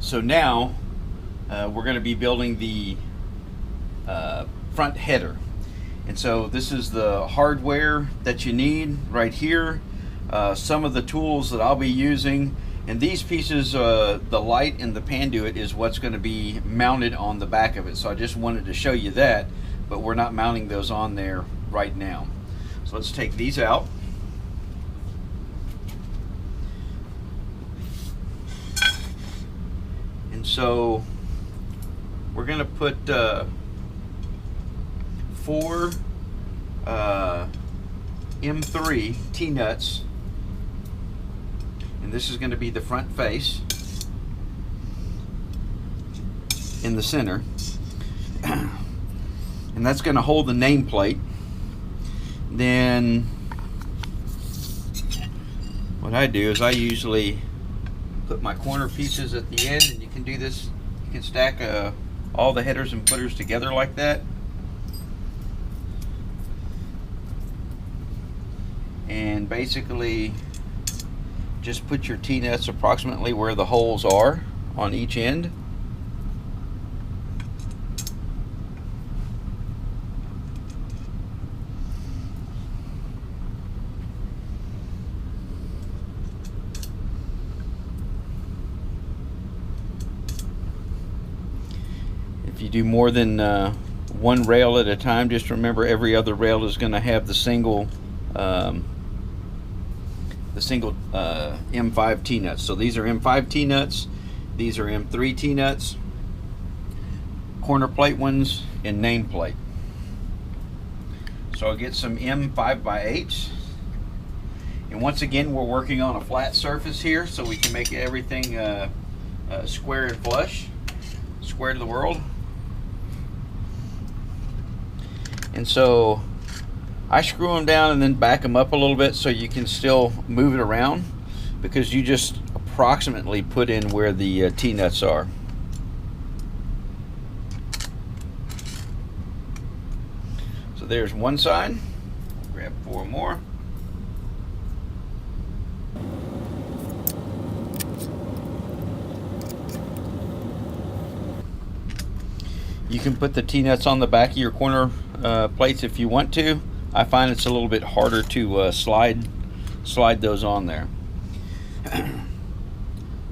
So now we're going to be building the front header. And so this is the hardware that you need right here. Some of the tools that I'll be using, and these pieces, the light and the panduit is what's going to be mounted on the back of it. So I just wanted to show you that, but we're not mounting those on there right now. So let's take these out. And so we're going to put 4 M3 T-nuts, and this is going to be the front face in the center, and that's going to hold the nameplate. Then what I do is I usually put my corner pieces at the end, and you can do this, you can stack all the headers and footers together like that. And basically just put your T-nuts approximately where the holes are on each end. If you do more than one rail at a time, just remember every other rail is going to have the single M5 T-nuts. So these are M5 T-nuts, these are M3 T-nuts, corner plate ones, and nameplate. So I'll get some M5x8s, and once again we're working on a flat surface here so we can make everything square and flush, square to the world. And so I screw them down and then back them up a little bit so you can still move it around, because you just approximately put in where the T-nuts are. So there's one side. Grab 4 more. You can put the T-nuts on the back of your corner plates if you want to. I find it's a little bit harder to slide those on there.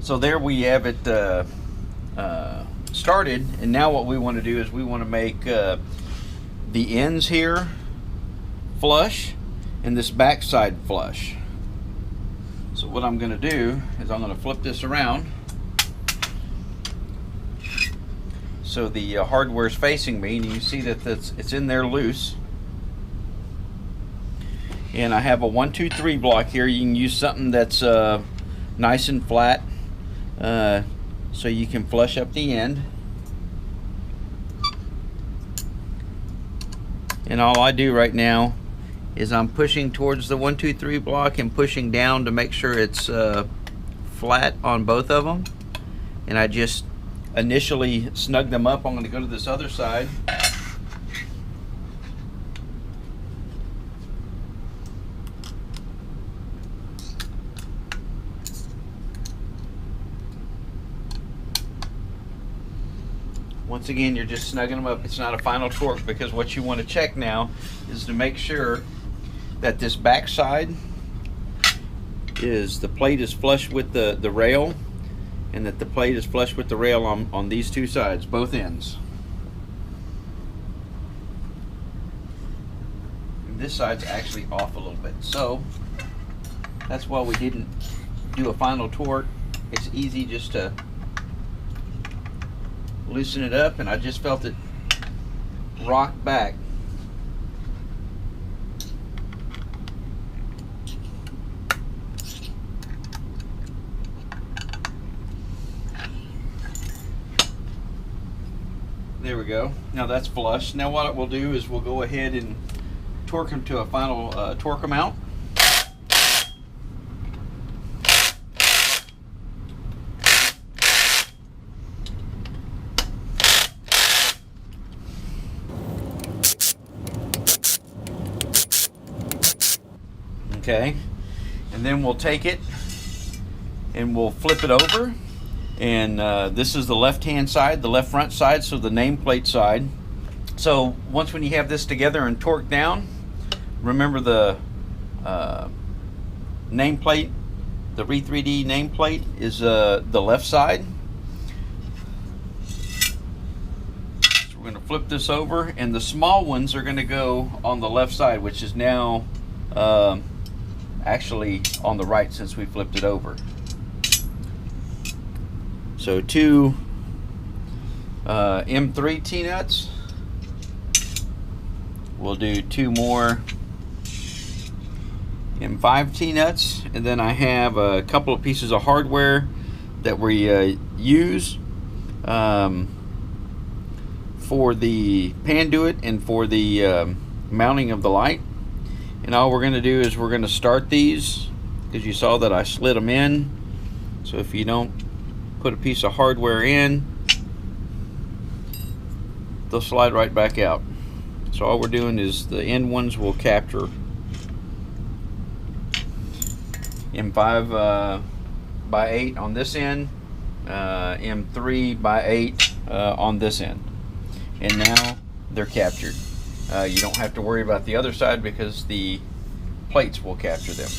So there we have it started, and now what we want to do is we want to make the ends here flush and this back side flush. So what I'm going to do is I'm going to flip this around so the hardware is facing me, and you see that it's in there loose. And I have a 1, 2, 3 block here. You can use something that's nice and flat, so you can flush up the end. And all I do right now is I'm pushing towards the 1, 2, 3 block and pushing down to make sure it's flat on both of them. And I just initially snug them up. I'm going to go to this other side. Once again, you're just snugging them up. It's not a final torque, because what you want to check now is to make sure that this back side is, the plate is flush with the rail, and that the plate is flush with the rail on these two sides, both ends. And this side's actually off a little bit. So that's why we didn't do a final torque. It's easy just to loosen it up, and I just felt it rock back. There we go. Now that's flush. Now what we'll do is we'll go ahead and torque them to a final torque amount. Okay, and then we'll take it and we'll flip it over, And this is the left hand side, the left front side, so the nameplate side. So once when you have this together and torqued down, remember the nameplate, the Re3D nameplate is the left side. So we're going to flip this over, and the small ones are going to go on the left side, which is now actually on the right since we flipped it over. So two M3 T-nuts. We'll do two more M5 T-nuts, and then I have a couple of pieces of hardware that we use for the panduit and for the mounting of the light. And all we're going to do is we're going to start these, because you saw that I slid them in. So if you don't put a piece of hardware in, they'll slide right back out. So all we're doing is the end ones will capture. M5 by 8 on this end, M3 by 8 on this end, and now they're captured. You don't have to worry about the other side because the plates will capture them.